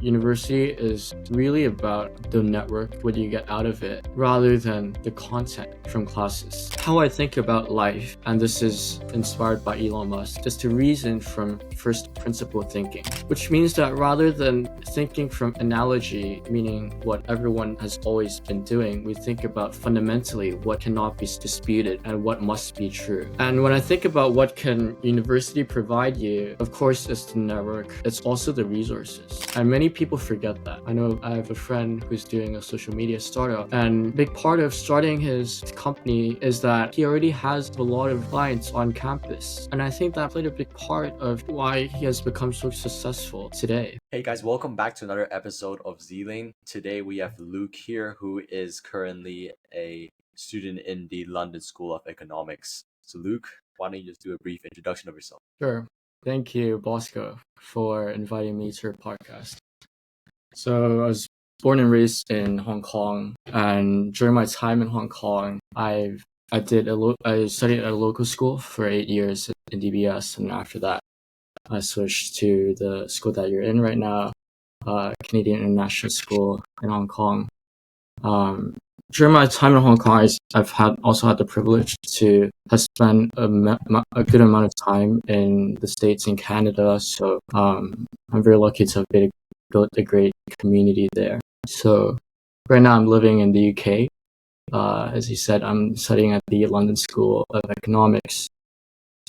university is really about the network, what you get out of it, rather than the content from classes. How I think about life, and this is inspired by Elon Musk, is to reason from first principle thinking, which means that rather than thinking from analogy, meaning what everyone has always been doing, we think about fundamentally what cannot be disputed and what must be true. And when I think about what can university provide you, of course it's the network, it's also the resources. And many people forget that. I know I have a friend who's doing a social media startup, and a big part of starting his company is that he already has a lot of clients on campus. And I think that played a big part of why he has become so successful today. Hey guys, welcome back to another episode of Z-Lane. Today we have Luke here, who is currently a student in the London School of Economics. So Luke, why don't you just do a brief introduction of yourself? Sure. Thank you, Bosco, for inviting me to your podcast. So I was born and raised in Hong Kong, and during my time in Hong Kong, I studied at a local school for 8 years in DBS, and after that, I switched to the school that you're in right now, Canadian International School in Hong Kong. During my time in Hong Kong, I've also had the privilege to have spent a good amount of time in the States and Canada. So I'm very lucky to have built a great community there. So right now I'm living in the UK. As you said, I'm studying at the London School of Economics.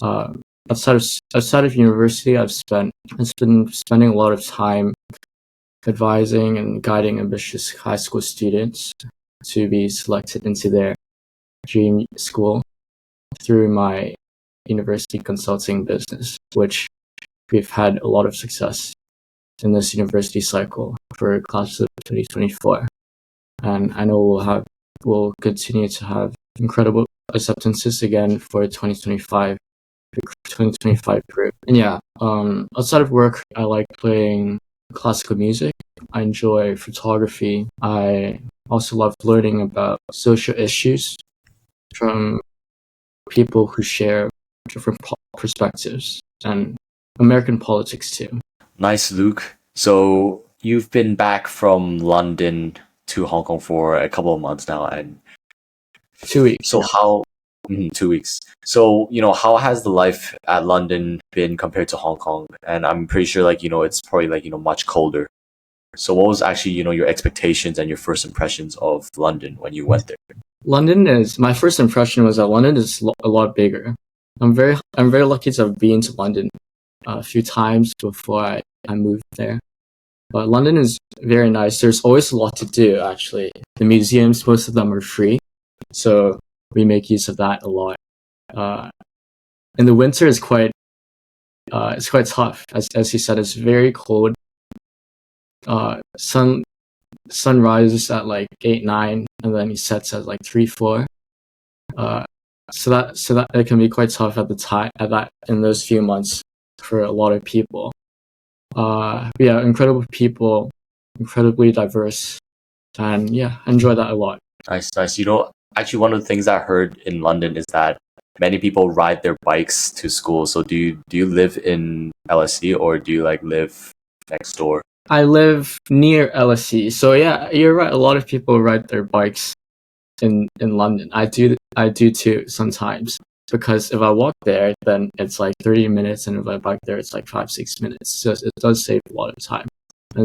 Outside of university, I've been spending a lot of time advising and guiding ambitious high school students to be selected into their dream school through my university consulting business, which we've had a lot of success in this university cycle for class of 2024. And I know we'll continue to have incredible acceptances again for 2025 group. And yeah, outside of work, I like playing classical music. I enjoy photography. I also love learning about social issues from people who share different perspectives, and American politics too. Nice, Luke. So you've been back from London to Hong Kong for a couple of months now, and 2 weeks. So how? 2 weeks. So how has the life at London been compared to Hong Kong? And I'm pretty sure it's probably much colder. So what was actually your expectations and your first impressions of London when you went there? My first impression was that London is a lot bigger. I'm very lucky to have been to London a few times before I moved there. But London is very nice. There's always a lot to do, actually. The museums, most of them are free, so we make use of that a lot. In the winter, it's quite tough. As you said, it's very cold. Sun rises at like 8, 9, and then it sets at like 3, 4. So that it can be quite tough in those few months for a lot of people. Yeah, incredible people, incredibly diverse, and yeah, I enjoy that a lot. Nice. Actually, one of the things I heard in London is that many people ride their bikes to school. So do you live in LSE, or do you live next door? I live near LSE, so yeah, you're right. A lot of people ride their bikes in London. I do too sometimes, because if I walk there, then it's like 30 minutes, and if I bike there, it's like 5-6 minutes. So it does save a lot of time, and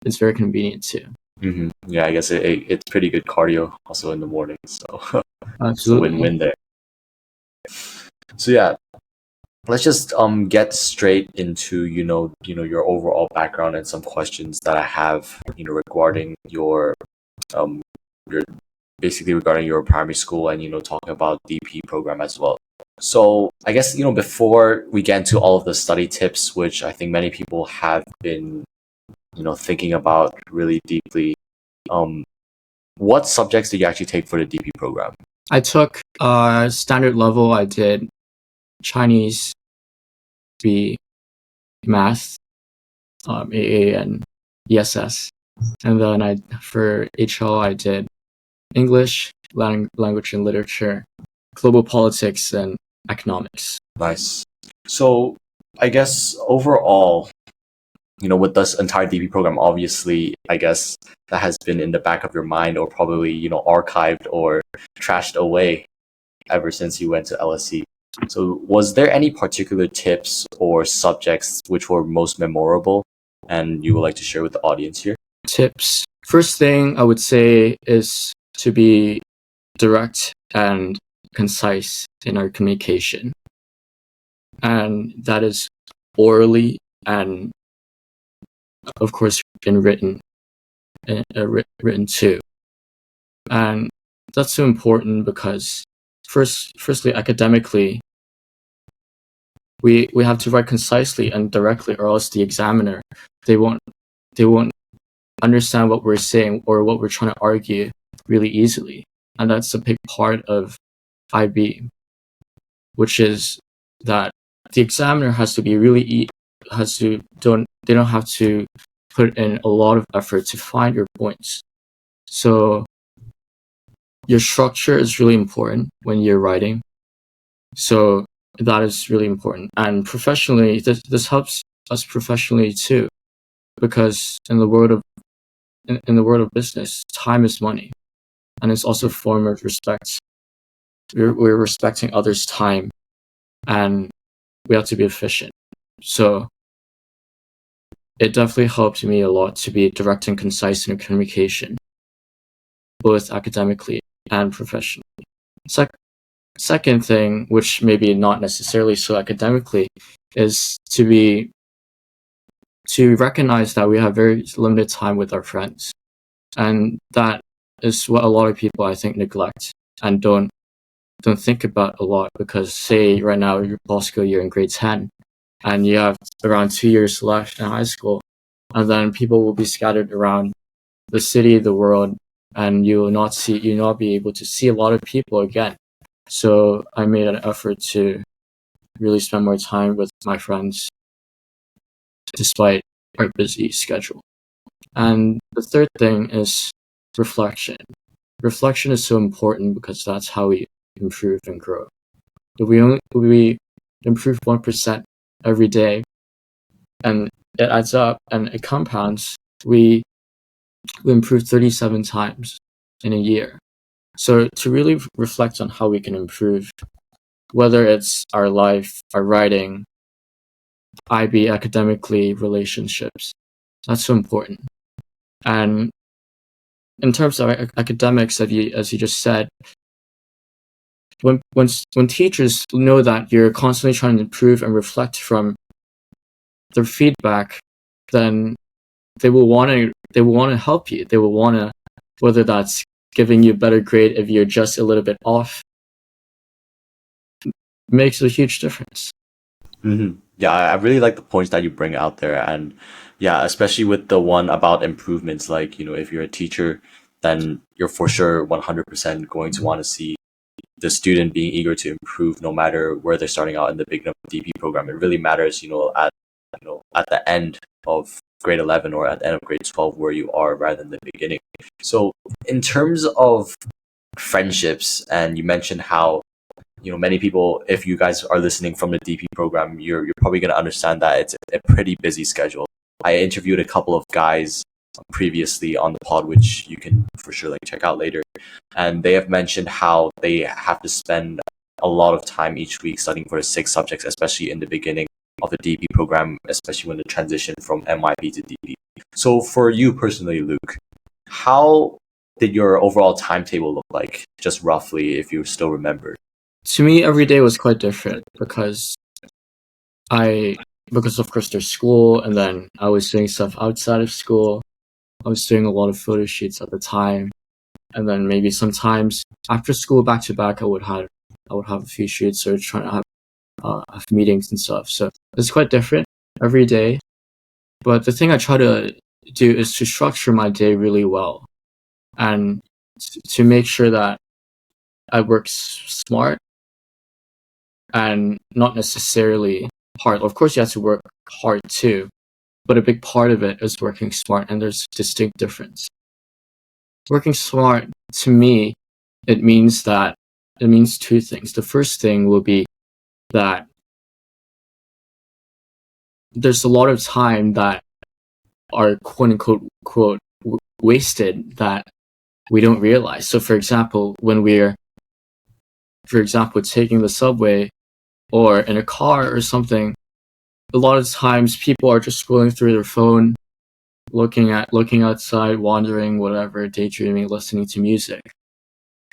it's very convenient too. Mm-hmm. Yeah, I guess it's pretty good cardio also in the morning. So it's a Absolutely. win-win there. So yeah, let's just get straight into your overall background and some questions that I have regarding your basically regarding your primary school, and talking about DP program as well. So I guess before we get into all of the study tips, which I think many people have been thinking about really deeply, what subjects did you actually take for the DP program? I took standard level. I did Chinese, B, math, AA, and ESS. And then for HL, I did English, language and literature, global politics, and economics. Nice. So I guess overall, with this entire DP program, obviously, I guess that has been in the back of your mind or probably, archived or trashed away ever since you went to LSE. So was there any particular tips or subjects which were most memorable and you would like to share with the audience here? Tips. First thing I would say is to be direct and concise in our communication. And that is orally and, of course, in written too. And that's so important because firstly, academically, we have to write concisely and directly, or else the examiner, they won't understand what we're saying or what we're trying to argue really easily. And that's a big part of IB, which is that the examiner has to be they don't have to put in a lot of effort to find your points. So your structure is really important when you're writing. So that is really important. And professionally, this helps us professionally too, because in the world of business, time is money, and it's also a form of respect. We're respecting others' time, and we have to be efficient. So it definitely helped me a lot to be direct and concise in communication, both academically and professionally. Second thing, which maybe not necessarily so academically, is to recognize that we have very limited time with our friends. And that is what a lot of people, I think, neglect and don't think about a lot, because say right now you're possibly you're in grade 10 and you have around 2 years left in high school, and then people will be scattered around the city, the world, and you'll not be able to see a lot of people again. So I made an effort to really spend more time with my friends despite our busy schedule. And the third thing is reflection. Reflection is so important because that's how we improve and grow. If we improve 1% every day, and it adds up and it compounds, we improve 37 times in a year. So to really reflect on how we can improve, whether it's our life, our writing, IB academically, relationships, that's so important. And in terms of academics, as you just said, when teachers know that you're constantly trying to improve and reflect from their feedback, then they will want to help you. They will want to, whether that's giving you a better grade if you're just a little bit off, makes a huge difference. Mm-hmm. Yeah, I really like the points that you bring out there. And yeah, especially with the one about improvements, like, if you're a teacher, then you're for sure 100% going to want to see the student being eager to improve no matter where they're starting out in the beginning of the DP program. It really matters, at the end of grade 11 or at the end of grade 12 where you are rather than the beginning. So in terms of friendships, and you mentioned how many people, if you guys are listening from the DP program, you're probably going to understand that it's a pretty busy schedule. I interviewed a couple of guys previously on the pod, which you can for sure check out later, and they have mentioned how they have to spend a lot of time each week studying for the 6 subjects, especially in the beginning of the DP program, especially when the transition from MYP to DP. So for you personally, Luke, how did your overall timetable look like, just roughly, if you still remember? To me, every day was quite different because of course there's school, and then I was doing stuff outside of school. I was doing a lot of photo shoots at the time, and then maybe sometimes after school, back to back, I would have a few shoots or trying to have meetings and stuff. So it's quite different every day. But the thing I try to do is to structure my day really well, and to make sure that I work smart and not necessarily hard. Of course, you have to work hard too, but a big part of it is working smart, and there's a distinct difference. Working smart, to me, it means 2 things. The first thing will be that there's a lot of time that are quote unquote wasted that we don't realize. So for example, when we're taking the subway or in a car or something, a lot of times people are just scrolling through their phone, looking outside, wandering, whatever, daydreaming, listening to music.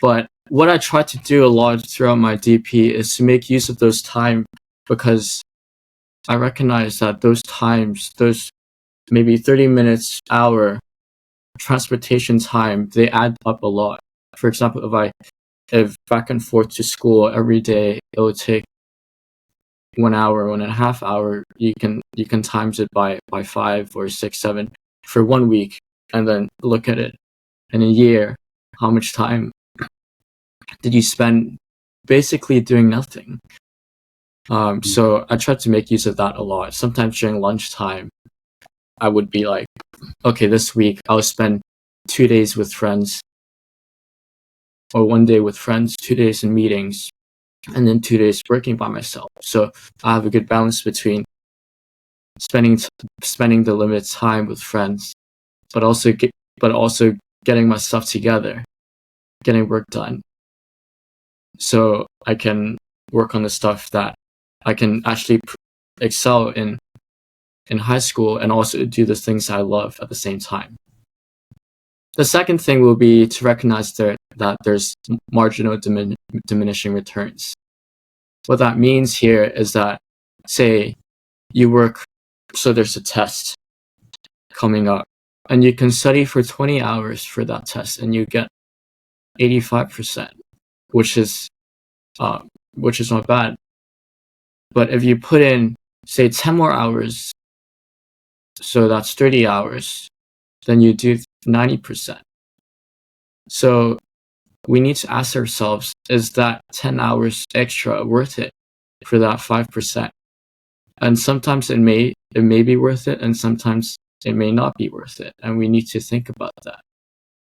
But what I try to do a lot throughout my DP is to make use of those time, because I recognize that those times, those maybe 30 minutes, hour transportation time, they add up a lot. For example, if back and forth to school every day, it will take 1 hour, 1.5 hour. You can times it by 5 or 6, 7 for 1 week, and then look at it in a year. How much time did you spend basically doing nothing? So I try to make use of that a lot. Sometimes during lunchtime, I would be like, okay, this week I'll spend 2 days with friends, or 1 day with friends, 2 days in meetings, and then 2 days working by myself. So I have a good balance between spending the limited time with friends, but also getting my stuff together, getting work done, so I can work on the stuff that I can actually excel in high school, and also do the things I love at the same time. The second thing will be to recognize that there's marginal diminishing returns. What that means here is that, say you work, so there's a test coming up, and you can study for 20 hours for that test, and you get 85%, which is not bad. But if you put in, say, 10 more hours, so that's 30 hours, then you do 90%. So we need to ask ourselves, is that 10 hours extra worth it for that 5%? And sometimes it may be worth it, and sometimes it may not be worth it. And we need to think about that.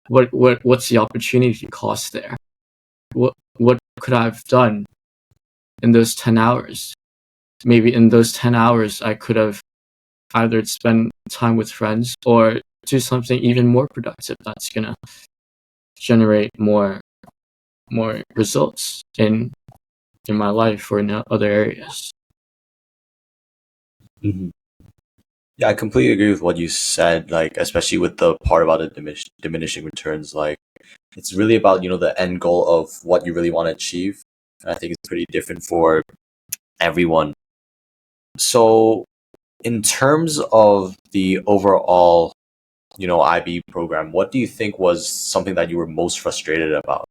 What's the opportunity cost there? What could I have done in those 10 hours? Maybe in those 10 hours, I could have either spend time with friends or do something even more productive that's gonna generate more results in my life or in other areas. Mm-hmm. Yeah, I completely agree with what you said, like, especially with the part about the diminishing returns. Like, it's really about, the end goal of what you really want to achieve. And I think it's pretty different for everyone. So in terms of the overall, IB program, what do you think was something that you were most frustrated about?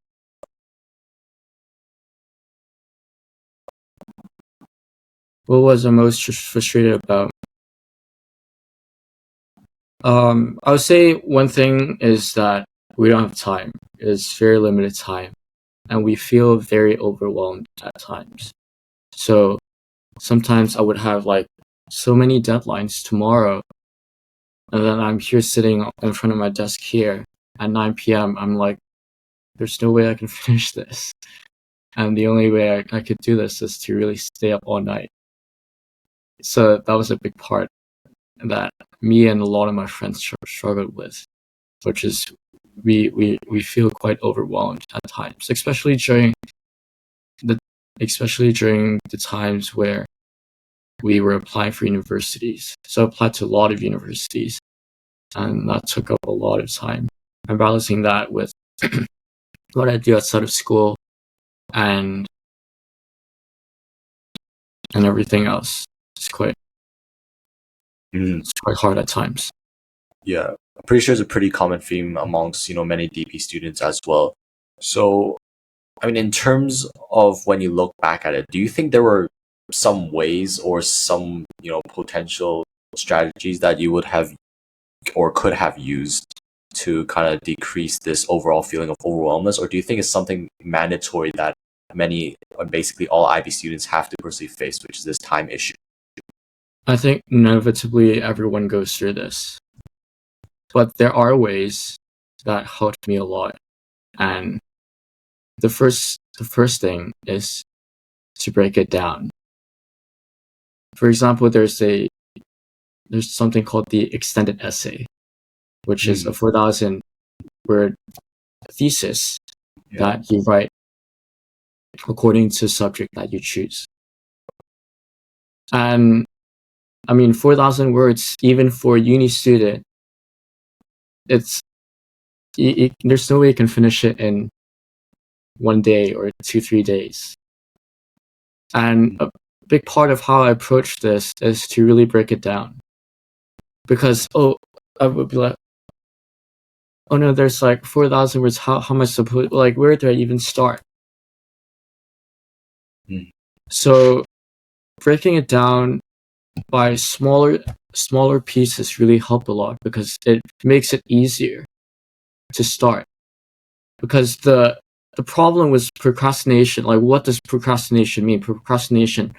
What was I most frustrated about? I would say one thing is that we don't have time. It's very limited time, and we feel very overwhelmed at times. So sometimes I would have like so many deadlines tomorrow, and then I'm here sitting in front of my desk here at 9 p.m. I'm like, there's no way I can finish this. And the only way I could do this is to really stay up all night. So that was a big part that me and a lot of my friends struggled with, which is we feel quite overwhelmed at times, especially during the times where we were applying for universities. So I applied to a lot of universities, and that took up a lot of time. I'm balancing that with what I do outside of school and everything else. It's quite hard at times. Yeah, I'm pretty sure it's a pretty common theme amongst, many DP students as well. So, I mean, in terms of when you look back at it, do you think there were some ways or some, potential strategies that you would have or could have used to kind of decrease this overall feeling of overwhelmness? Or do you think it's something mandatory that many, or basically all IB students have to personally face, which is this time issue? I think inevitably everyone goes through this. But there are ways that helped me a lot. And the first thing is to break it down. For example, there's a there's something called the extended essay, which is a 4,000 word thesis that you write according to subject that you choose. And I mean, 4,000 words, even for a uni student, there's no way you can finish it in 1 day or 2-3 days. And a big part of how I approach this is to really break it down. Because, I would be like, oh no, there's like 4,000 words, how am I supposed, like, where do I even start? So breaking it down by smaller pieces really help a lot, because it makes it easier to start. Because the problem with procrastination, like, what does procrastination mean? Procrastination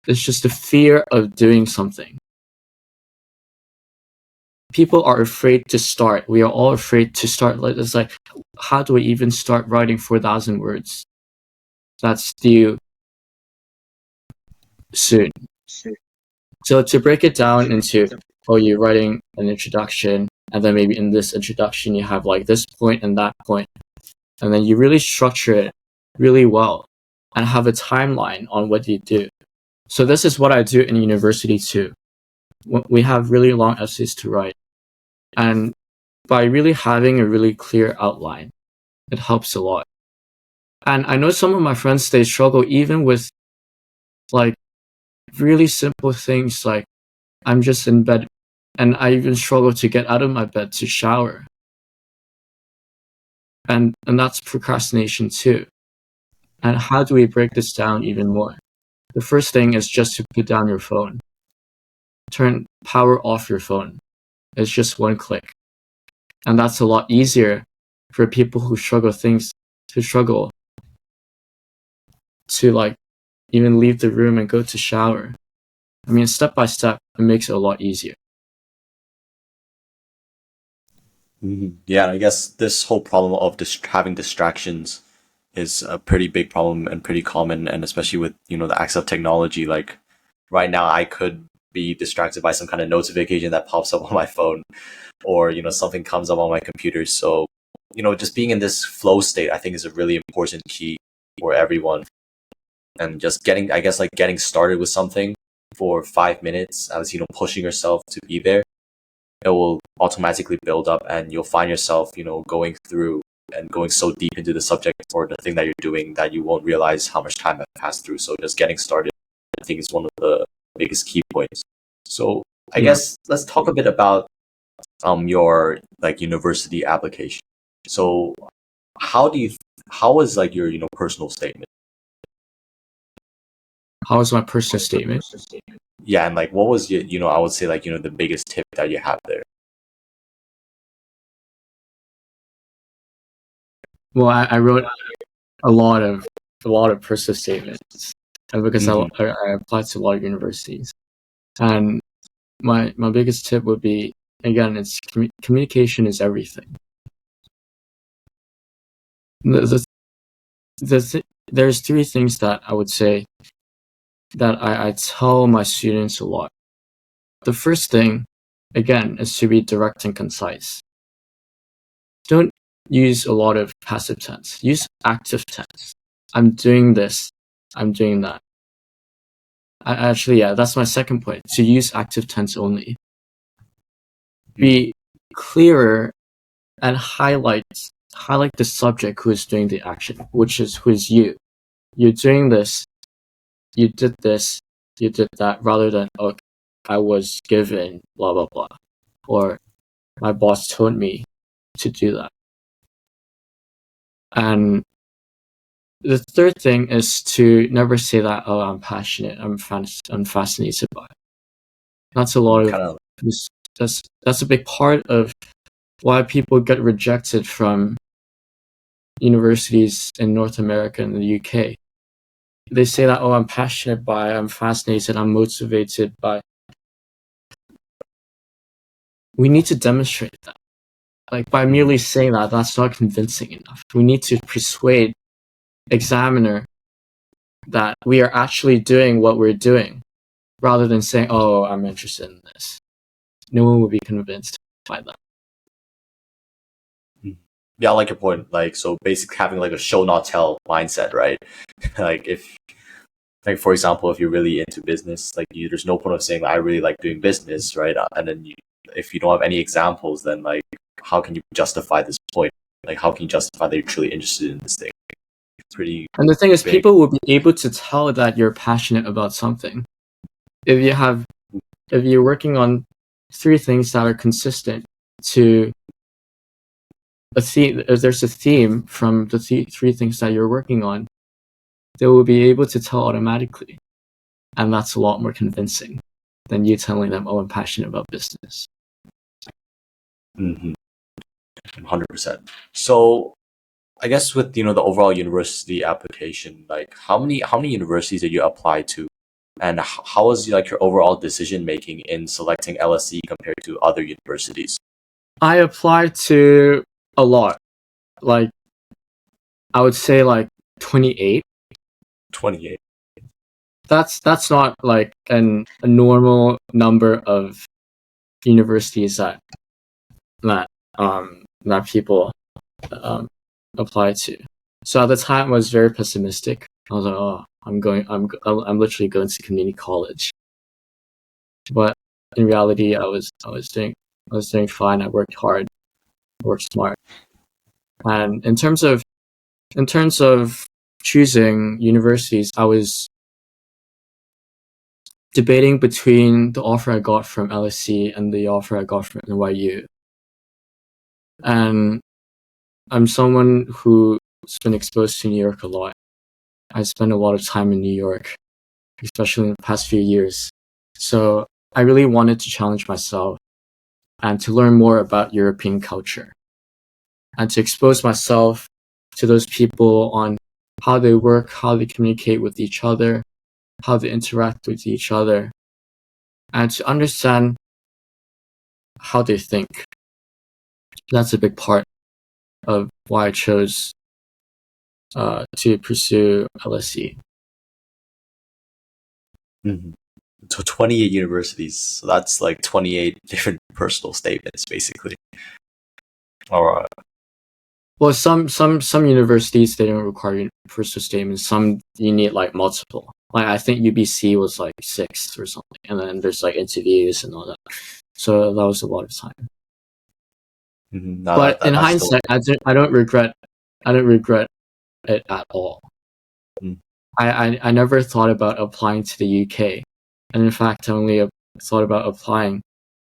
is just the fear of doing something. People are afraid to start. We are all afraid to start. Like, it's like, how do I even start writing 4,000 words? That's due soon. So to break it down into, you're writing an introduction, and then maybe in this introduction you have like this point and that point, and then you really structure it really well and have a timeline on what you do. So this is what I do in university too. We have really long essays to write, and by really having a really clear outline, it helps a lot. And I know some of my friends, they struggle even with like really simple things, like I'm just in bed and I even struggle to get out of my bed to shower. And that's procrastination too. And how do we break this down even more? The first thing is just to put down your phone. Turn power off your phone. It's just one click. And that's a lot easier for people who struggle to like even leave the room and go to shower. I mean, step by step, it makes it a lot easier. Yeah, I guess this whole problem of having distractions is a pretty big problem and pretty common, and especially with, the access of technology. Like right now, I could be distracted by some kind of notification that pops up on my phone, or, something comes up on my computer. So, just being in this flow state, I think, is a really important key for everyone. And just getting started with something for 5 minutes, as pushing yourself to be there, it will automatically build up, and you'll find yourself, going through and going so deep into the subject or the thing that you're doing that you won't realize how much time has passed through. So just getting started, I think, is one of the biggest key points. So I guess let's talk a bit about your like university application. So how was like your personal statement? How was my personal statement? Yeah, and like what was your I would say like the biggest tip that you have there? Well, I wrote a lot of personal statements, and because I applied to a lot of universities, and my biggest tip would be, again, it's communication is everything. There's 3 things that I would say that I tell my students a lot. The first thing, again, is to be direct and concise. Don't use a lot of passive tense. Use active tense. I'm doing this. I'm doing that. Actually, that's my second point. To use active tense only. Be clearer and highlight the subject who is doing the action, who is you. You're doing this. You did this. You did that. Rather than, I was given blah blah blah, or my boss told me to do that. And the third thing is to never say that, I'm passionate, I'm fascinated by it. That's a lot of that's a big part of why people get rejected from universities in North America and the UK. They say that, I'm passionate by, I'm fascinated, I'm motivated by. We need to demonstrate that. Like, by merely saying that, that's not convincing enough. We need to persuade examiner that we are actually doing what we're doing. rather than saying, "Oh, I'm interested in this." No one would be convinced by that. Yeah, I like your point. Like, so basically having like a show not tell mindset, right? Like if, like for example, if you're really into business, like there's no point of saying I really like doing business, right? And then if you don't have any examples, then like how can you justify this point? Like how can you justify that you're truly interested in this thing? It's pretty And the thing is, big. people will be able to tell that you're passionate about something if you're working on three things that are consistent to a theme. If there's a theme from the three things that you're working on, they will be able to tell automatically, and that's a lot more convincing than you telling them, "Oh, I'm passionate about business." 100%. So I guess with the overall university application, like how many universities did you apply to, and how was like your overall decision making in selecting LSE compared to other universities? I applied to a lot, like I would say like 28. 28. That's not like a normal number of universities that people um, apply to. So at the time, I was very pessimistic. I was like, "Oh, I'm literally going to community college." But in reality, I was doing fine. I worked hard, worked smart, and in terms of choosing universities, I was debating between the offer I got from LSE and the offer I got from NYU. And I'm someone who's been exposed to New York a lot. I spent a lot of time in New York, especially in the past few years. So I really wanted to challenge myself and to learn more about European culture and to expose myself to those people on how they work, how they communicate with each other, how they interact with each other, and to understand how they think. That's a big part of why I chose to pursue LSE. So 28 universities. So that's like 28 different personal statements, basically. All right. Well, some universities they don't require personal statements. Some you need like multiple. Like I think UBC was like 6 or something, and then there's like interviews and all that. So that was a lot of time. No, But in that's still. hindsight, I don't regret it at all. Mm. I never thought about applying to the UK, and in fact, I only thought about applying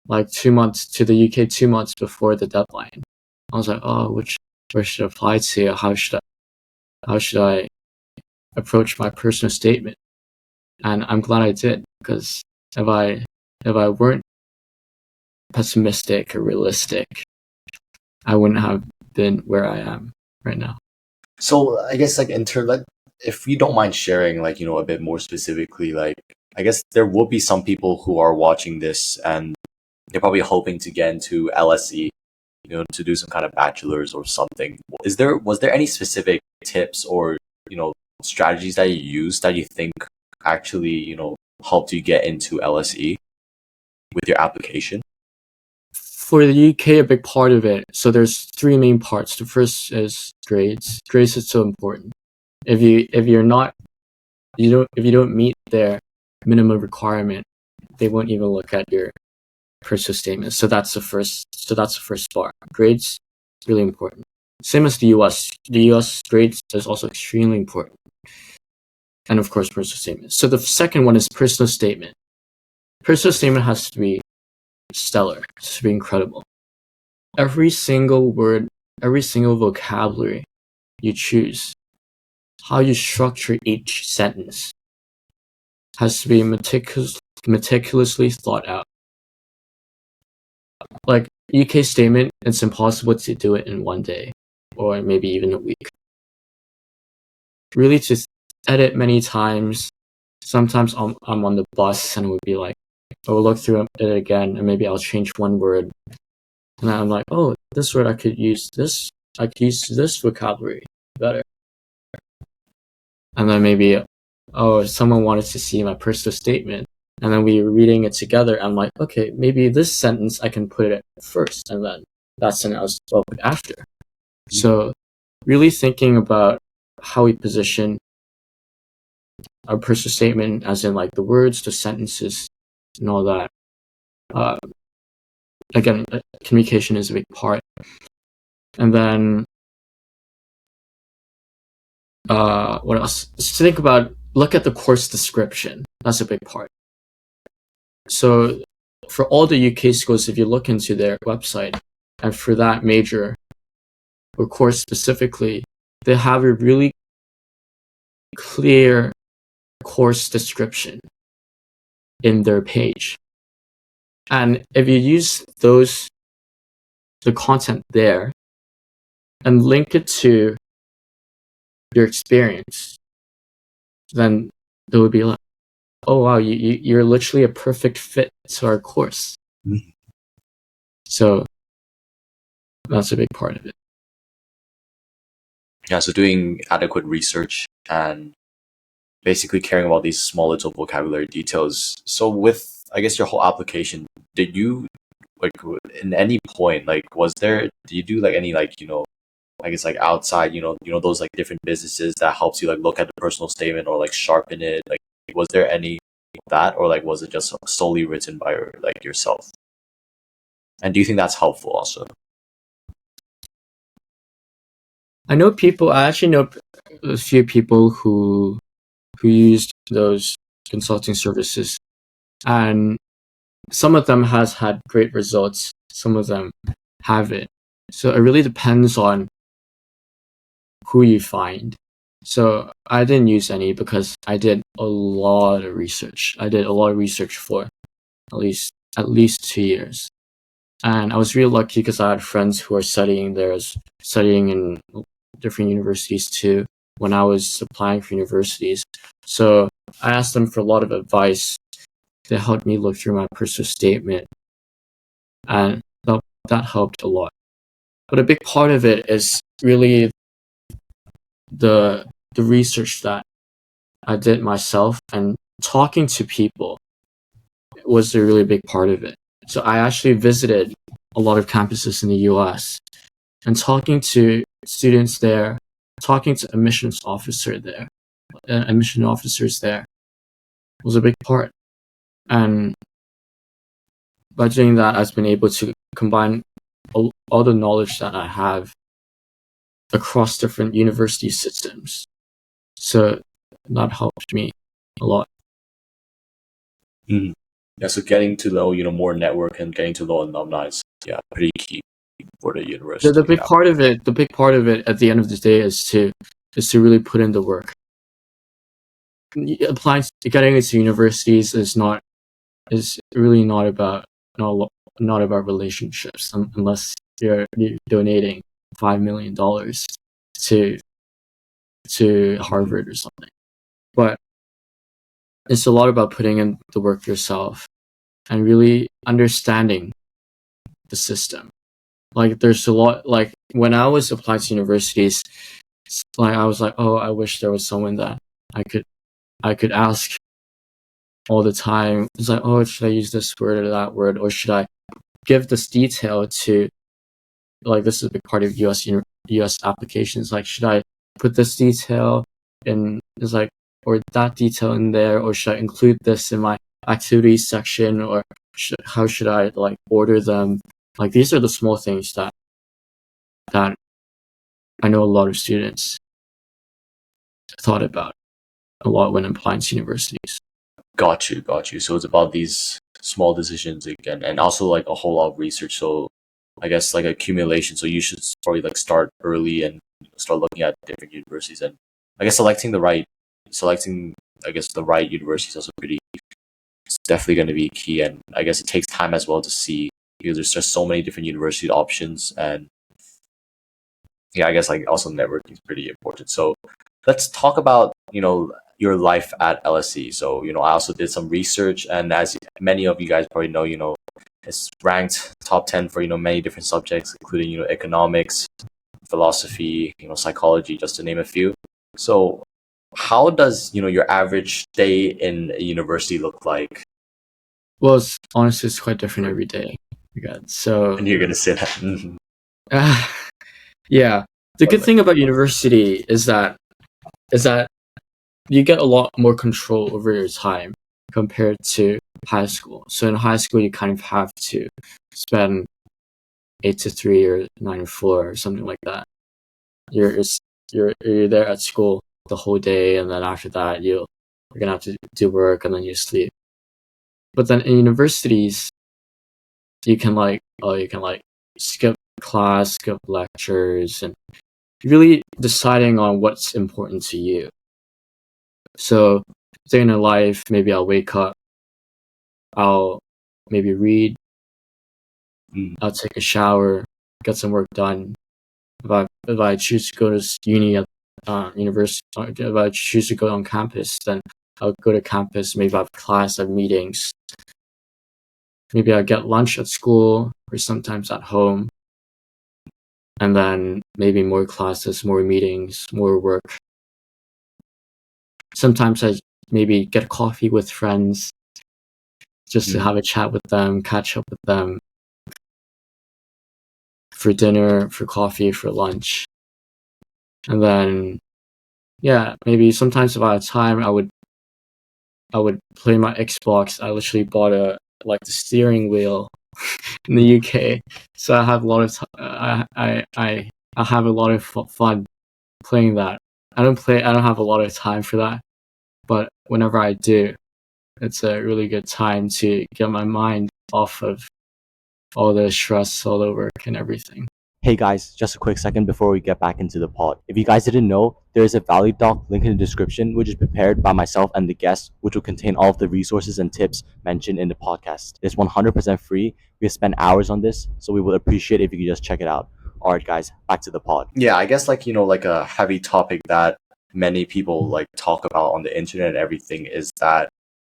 like 2 months to the UK 2 months before the deadline. I was like, oh, where should I apply to? How should I approach my personal statement? And I'm glad I did, because if I weren't pessimistic or realistic, I wouldn't have been where I am right now. So I guess like like if you don't mind sharing like a bit more specifically, like I guess there will be some people who are watching this and they're probably hoping to get into LSE, to do some kind of bachelor's or something. Was there any specific tips or strategies that you used that you think actually helped you get into LSE with your application? For the UK, a big part of it. So there's three main parts. The first is grades. Grades is so important. If you don't meet their minimum requirement, they won't even look at your personal statement. So that's the first part. Grades really important. Same as the US. The US grades is also extremely important. And of course, personal statement. So the second one is personal statement. Personal statement has to be stellar. It has to be incredible. Every single word, every single vocabulary you choose, how you structure each sentence has to be meticulously thought out. Like UK statement, it's impossible to do it in one day or maybe even a week. Really to edit many times. Sometimes I'm on the bus and it would be like, I will look through it again and maybe I'll change one word. And I'm like, oh, this word I could use this vocabulary better. And then maybe, oh, if someone wanted to see my personal statement, And then we were reading it together. And I'm like, okay, maybe this sentence I can put it first, and then that sentence I'll put after. So really thinking about how we position our personal statement, as in like the words, the sentences, and all that. Again, communication is a big part. And then what else? Just look at the course description. That's a big part. So for all the UK schools, if you look into their website, and for that major or course specifically, they have a really clear course description in their page. And if you use the content there, and link it to your experience, then it would be like, oh wow, you're literally a perfect fit to our course. Mhm. So that's a big part of it. Yeah, so doing adequate research and basically caring about these small little vocabulary details. So with, I guess, your whole application, did you, like, in any point, like, did you do like any, like, I guess, like, outside, those like different businesses that helps you like look at the personal statement or like sharpen it? Like, was there any of that, or like was it just solely written by yourself? And do you think that's helpful also? I actually know a few people who used those consulting services, and some of them has had great results, some of them haven't. So it really depends on who you find. So I didn't use any because I did a lot of research. I did a lot of research for at least 2 years. And I was really lucky because I had friends who were studying in different universities too when I was applying for universities. So I asked them for a lot of advice. They helped me look through my personal statement, and that helped a lot. But a big part of it is really the research that I did myself, and talking to people was a really big part of it. So I actually visited a lot of campuses in the US, and talking to students there, talking to admissions officers there was a big part. And by doing that, I've been able to combine all the knowledge that I have across different university systems. So that helped me a lot. Mm. Yeah, so getting to know, more network and getting to know alumni is, yeah, pretty key for the university. The big part of it at the end of the day is to really put in the work. Getting into universities is really not about relationships, unless you're donating $5 million to Harvard or something. But it's a lot about putting in the work yourself and really understanding the system. Like there's a lot, like when I was applying to universities, like I was like, oh, I wish there was someone that I could ask all the time. It's like, oh, should I use this word or that word, or should I give this detail to, like, this is a big part of US applications. Like, should I put this detail in, is like, or that detail in there, or should I include this in my activities section, or how should I like order them? Like, these are the small things that I know a lot of students thought about a lot when applying to universities. Got you. So it's about these small decisions again, and also like a whole lot of research. So I guess like accumulation. So you should probably like start early and start looking at different universities, and I guess selecting I guess the right universities also it's definitely going to be key. And I guess it takes time as well to see, because there's just so many different university options. And yeah, I guess like also networking is pretty important. So let's talk about, your life at LSE. So, I also did some research, and as many of you guys probably know, it's ranked top 10 for, many different subjects, including, economics, philosophy, psychology, just to name a few. So how does, your average day in a university look like? Well, honestly, it's quite different every day. So And you're gonna say that. Mhm. yeah, the good thing about university is that you get a lot more control over your time compared to high school. So in high school, you kind of have to spend 8 to 3 or 9 to 4 or something like that. You're there at school the whole day, and then after that you're gonna have to do work, and then you sleep. But then in universities, you can skip class, skip lectures, and really deciding on what's important to you. So day in a life, maybe I'll wake up, I'll maybe read, I'll take a shower, get some work done. If I choose to go to uni at university, if I choose to go on campus, then I'll go to campus. Maybe I have class, I have meetings. Maybe I get lunch at school or sometimes at home. And then maybe more classes, more meetings, more work. Sometimes I maybe get coffee with friends just to have a chat with them, catch up with them for dinner, for coffee, for lunch. And then, yeah, maybe sometimes if I had time, I would play my Xbox. I literally bought the steering wheel in the UK, so I have a lot of I have a lot of fun playing that. I don't have a lot of time for that, but whenever I do, it's a really good time to get my mind off of all the stress, all the work, and everything. Hey guys, just a quick second before we get back into the pod. If you guys didn't know, there is a value doc link in the description, which is prepared by myself and the guests, which will contain all of the resources and tips mentioned in the podcast. It's 100% free. We have spent hours on this, so we would appreciate if you could just check it out. All right, guys, back to the pod. Yeah, I guess like a heavy topic that many people like talk about on the internet and everything is that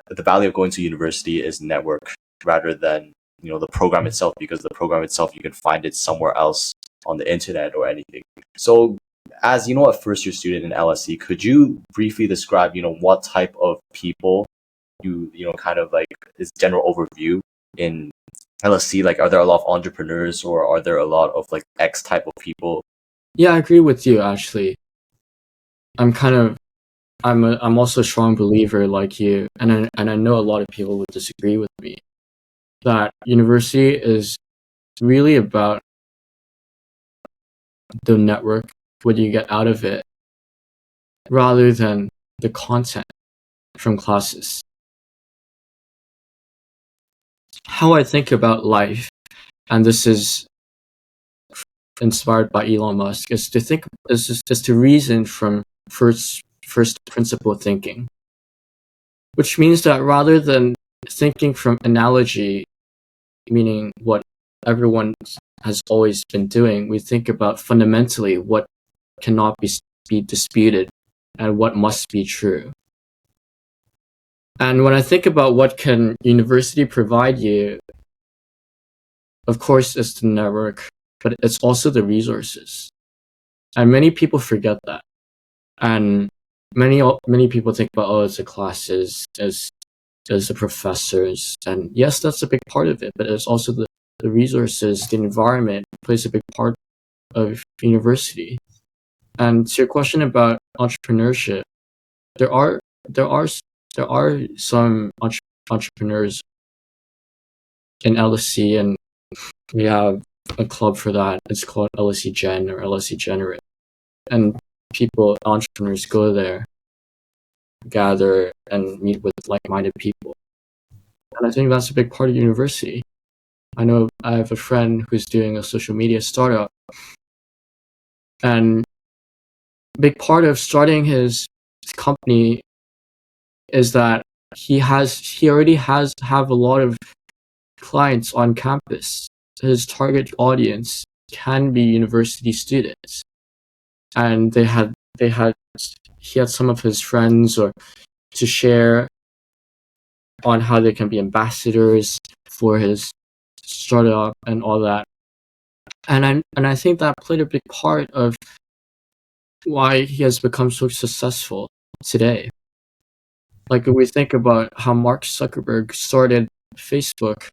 the value of going to university is network rather than the program itself, because the program itself you can find it somewhere else on the internet or anything. So as a first year student in LSE, could you briefly describe what type of people you kind of like this general overview in LSE? Like, are there a lot of entrepreneurs, or are there a lot of like X type of people? Yeah, I agree with you. Actually, I'm also a strong believer like you, and I know a lot of people would disagree with me, that university is really about the network, what you get out of it, rather than the content from classes. How I think about life, and this is inspired by Elon Musk, is to reason from first principle thinking, which means that rather than thinking from analogy, meaning what everyone has always been doing, we think about fundamentally what cannot be disputed and what must be true. And when I think about what can university provide you, of course it's the network, but it's also the resources. And many people forget that. And many people think about, it's the classes, it's the professors. And yes, that's a big part of it, but it's also the resources, the environment plays a big part of university. And to your question about entrepreneurship, there are some entrepreneurs in LSE, and we have a club for that. It's called LSE Gen or LSE Generate. And entrepreneurs go there, gather, and meet with like-minded people. And I think that's a big part of university. I know I have a friend who's doing a social media startup, and a big part of starting his company is that he already have a lot of clients on campus. His target audience can be university students, and he had some of his friends or to share on how they can be ambassadors for his startup and all that. And I think that played a big part of why he has become so successful today. Like, if we think about how Mark Zuckerberg started Facebook,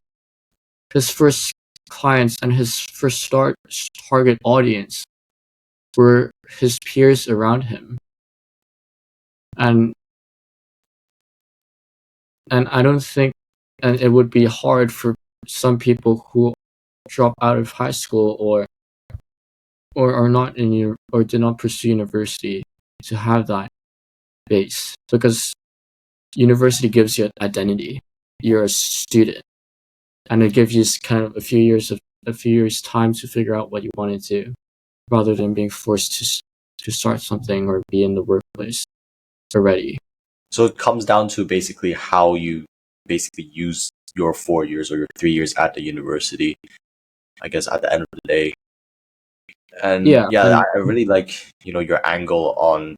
his first clients and his first target audience were his peers around him. And I don't think, and it would be hard for some people who drop out of high school or are not or did not pursue university to have that base, because university gives you an identity. You're a student, and it gives you kind of a few years time to figure out what you want to do, rather than being forced to start something or be in the workplace already. So it comes down to basically how you basically use your 4 years or your 3 years at the university, I guess, at the end of the day. And I really like, your angle on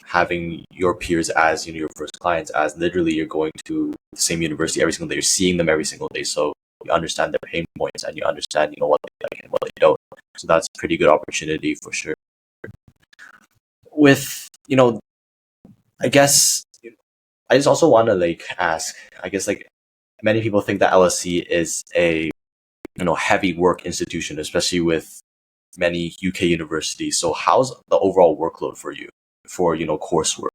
having your peers as, your first clients, as literally you're going to the same university every single day, you're seeing them every single day, so you understand their pain points and you understand, what they like and what they don't. So that's a pretty good opportunity for sure. With, I guess, I just also want to ask, I guess many people think that LSE is a, heavy work institution, especially with many UK universities. So how's the overall workload for you for, coursework?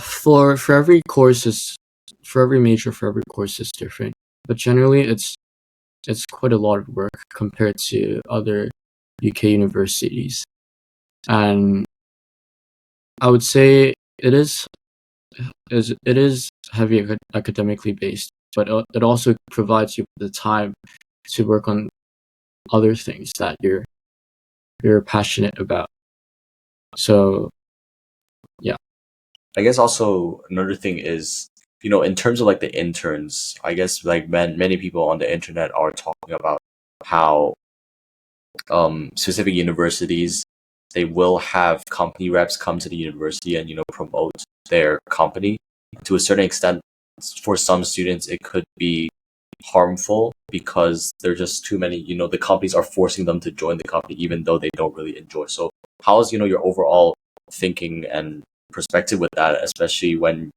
For every course for every major, for every course is different, but generally it's quite a lot of work compared to other UK universities, and I would say it is heavy academically based, but it also provides you with the time to work on other things that you're passionate about. So yeah. I guess also another thing is, in terms of the interns, I guess many people on the internet are talking about how specific universities, they will have company reps come to the university and promote their company. To a certain extent, for some students it could be harmful because there's just too many, the companies are forcing them to join the company even though they don't really enjoy. So how's your overall thinking and perspective with that, especially when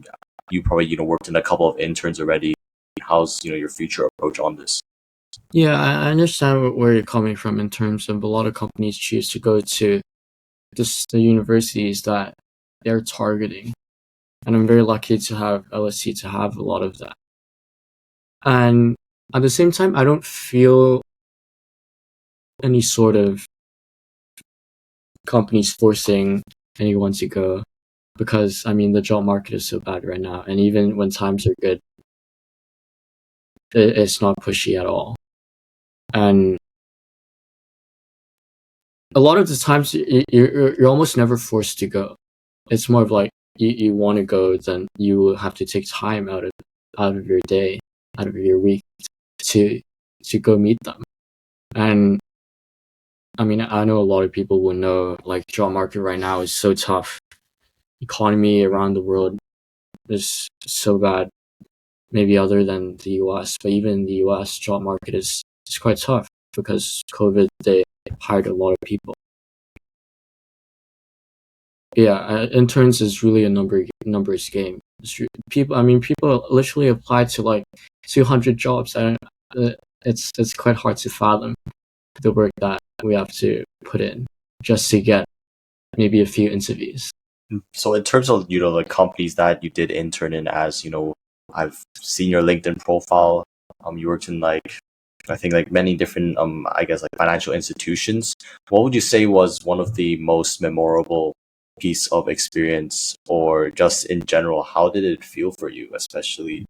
you probably worked in a couple of interns already? How's your future approach on this? Yeah, I understand where you're coming from in terms of a lot of companies choose to go to the universities that they're targeting. And I'm very lucky to have LSE to have a lot of that. And at the same time, I don't feel any sort of companies forcing anyone to go, because the job market is so bad right now. And even when times are good, it's not pushy at all. And a lot of the times you're almost never forced to go. It's more of you want to go, then you will have to take time out of your day, out of your week to go meet them. And I know a lot of people will know job market right now is so tough. Economy around the world is so bad, maybe other than the US, but even in the US, job market is quite tough because COVID, they hired a lot of people. Yeah, interns is really a numbers game. People literally apply to 200 jobs, and it's quite hard to fathom the work that we have to put in just to get maybe a few interviews. So in terms of the companies that you did intern in, as I've seen your LinkedIn profile. You worked in I think many different I guess financial institutions. What would you say was one of the most memorable piece of experience, or just in general, how did it feel for you, especially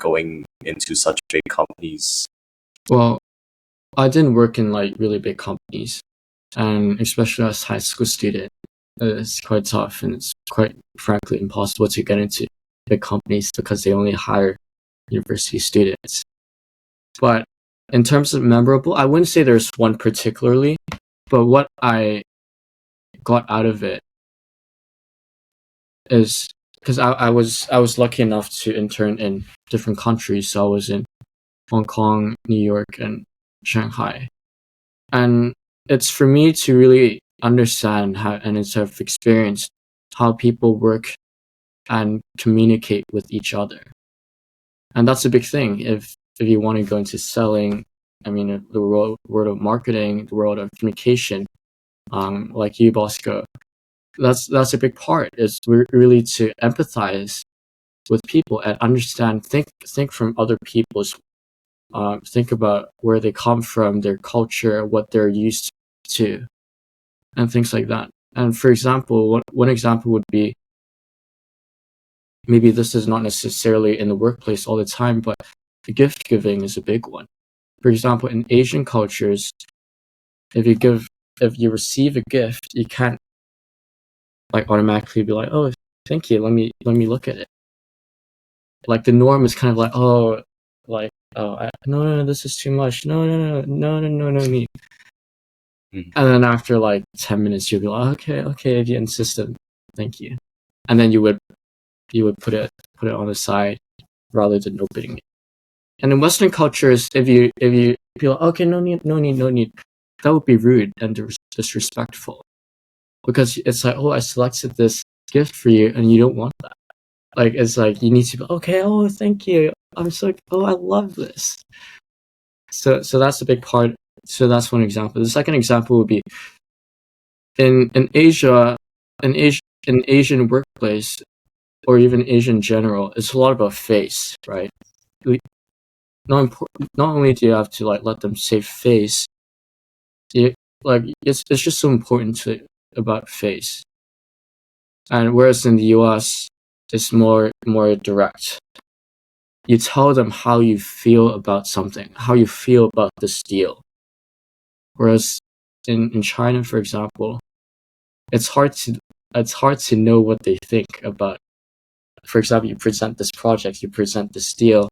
going into such big companies? Well, I didn't work in really big companies, and especially as a high school student, it's quite tough, and it's quite frankly impossible to get into big companies because they only hire university students. But in terms of memorable, I wouldn't say there's one particularly, but what I got out of it is because I was lucky enough to intern in different countries. So I was in Hong Kong, New York, and Shanghai, and it's for me to really understand how, and instead of experience, how people work and communicate with each other. And that's a big thing if you want to go into selling. I mean, the world of marketing, the world of communication, like you, Bosco. That's a big part. Is really to empathize with people and understand, think from other people's, think about where they come from, their culture, what they're used to, and things like that. And for example, one example would be, maybe this is not necessarily in the workplace all the time, but the gift giving is a big one. For example, in Asian cultures, if you receive a gift, you can't like automatically be like, oh, thank you, let me look at it. Like the norm is kind of like, oh, like, oh, no, this is too much. No, me. Mhm. And then after like 10 minutes, you'll be like, okay, if you insist, thank you. And then you would put it on the side rather than opening it. And in Western cultures, if you be like, okay, no need, that would be rude and disrespectful, because it's like, oh, I selected this gift for you and you don't want that. Like, it's like you need to be okay. Oh, thank you. I'm so. Oh, I love this. So that's a big part. So that's one example. The second example would be in Asia, in Asian workplace, or even Asian in general. It's a lot about face, right? Not only do you have to like let them save face, it's just so important about face. And whereas in the US, it's more direct. You tell them how you feel about something, how you feel about this deal. Whereas in China, for example, it's hard to know what they think about. For example, you present this project, you present this deal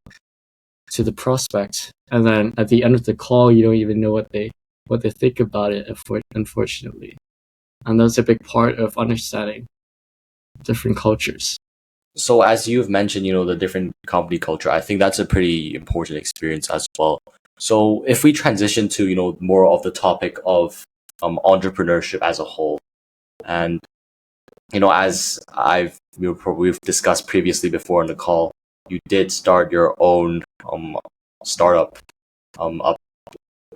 to the prospect, and then at the end of the call, you don't even know what they think about it, unfortunately. And that's a big part of understanding different cultures. So as you've mentioned, the different company culture, I think that's a pretty important experience as well. So if we transition to, more of the topic of entrepreneurship as a whole, and as we've discussed previously before on the call, you did start your own startup,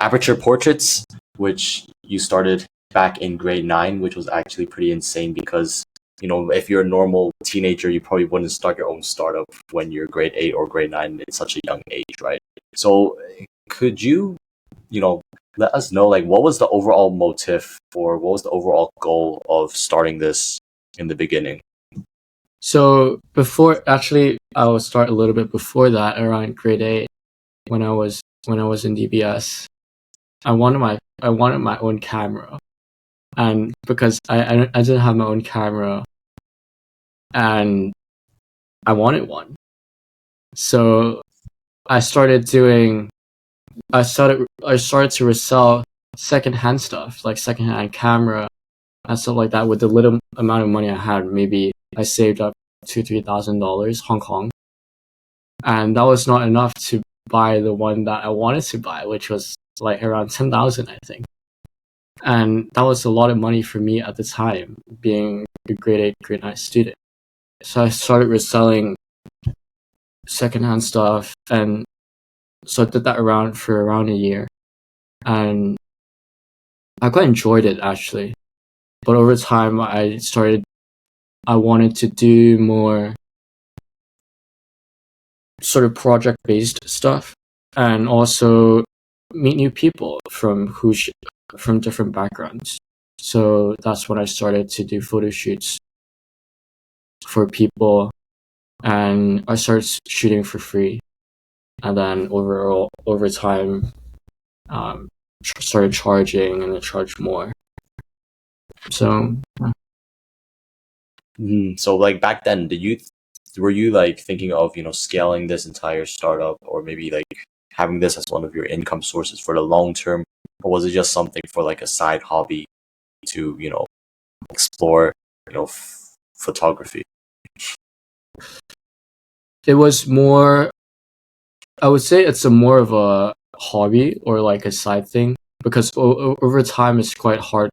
Aperture Portraits, which you started back in grade 9, which was actually pretty insane because if you're a normal teenager, you probably wouldn't start your own startup when you're grade 8 or grade 9 at such a young age, right? So could you, let us know, like, what was the overall motive, or what was the overall goal of starting this in the beginning? So actually, I will start a little bit before that, around grade 8, when I was in DBS. I wanted my own camera, and because I didn't have my own camera, and I wanted one, so I started to resell secondhand stuff, like secondhand camera and stuff like that, with the little amount of money I had. Maybe I saved up $2,000-3,000 Hong Kong, and that was not enough to buy the one that I wanted to buy, which was like around 10,000, I think. And that was a lot of money for me at the time, being a grade 8, grade 9 student. So I started reselling secondhand stuff, and so I did that for around a year, and I quite enjoyed it, actually. But over time, I wanted to do more sort of project-based stuff, and also meet new people from different backgrounds. So that's when I started to do photo shoots for people, and I started shooting for free. And then over time, started charging, and then charged more. So So like back then, were you like thinking of scaling this entire startup, or maybe like having this as one of your income sources for the long term, or was it just something for like a side hobby to explore photography? it was more, I would say it's more of a hobby or like a side thing, because over time it's quite hard.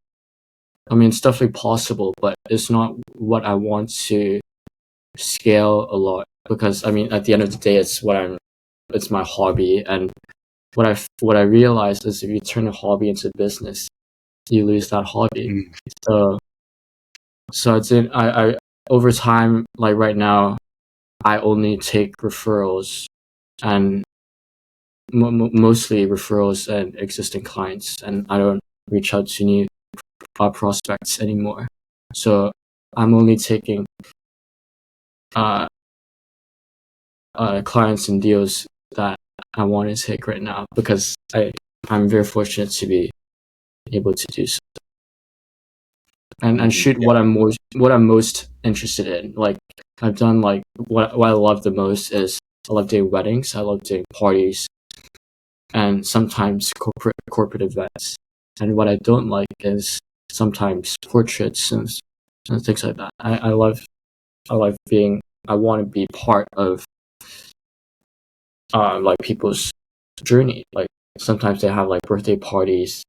I mean, it's definitely possible, but it's not what I want to scale a lot. because I mean, at the end of the day, it's my hobby, and what I realized is if you turn a hobby into business, you lose that hobby. So I over time, like right now, I only take referrals, and mostly referrals and existing clients, and I don't reach out to new prospects anymore. So I'm only taking clients and deals that I want to take right now, because I'm very fortunate to be able to do so and shoot what I'm most interested in. Like I've done, like what I love the most is I love doing weddings, I love doing parties, and sometimes corporate events. And what I don't like is sometimes portraits and things like that. I love being. I want to be part of like people's journey. Like sometimes they have like birthday parties,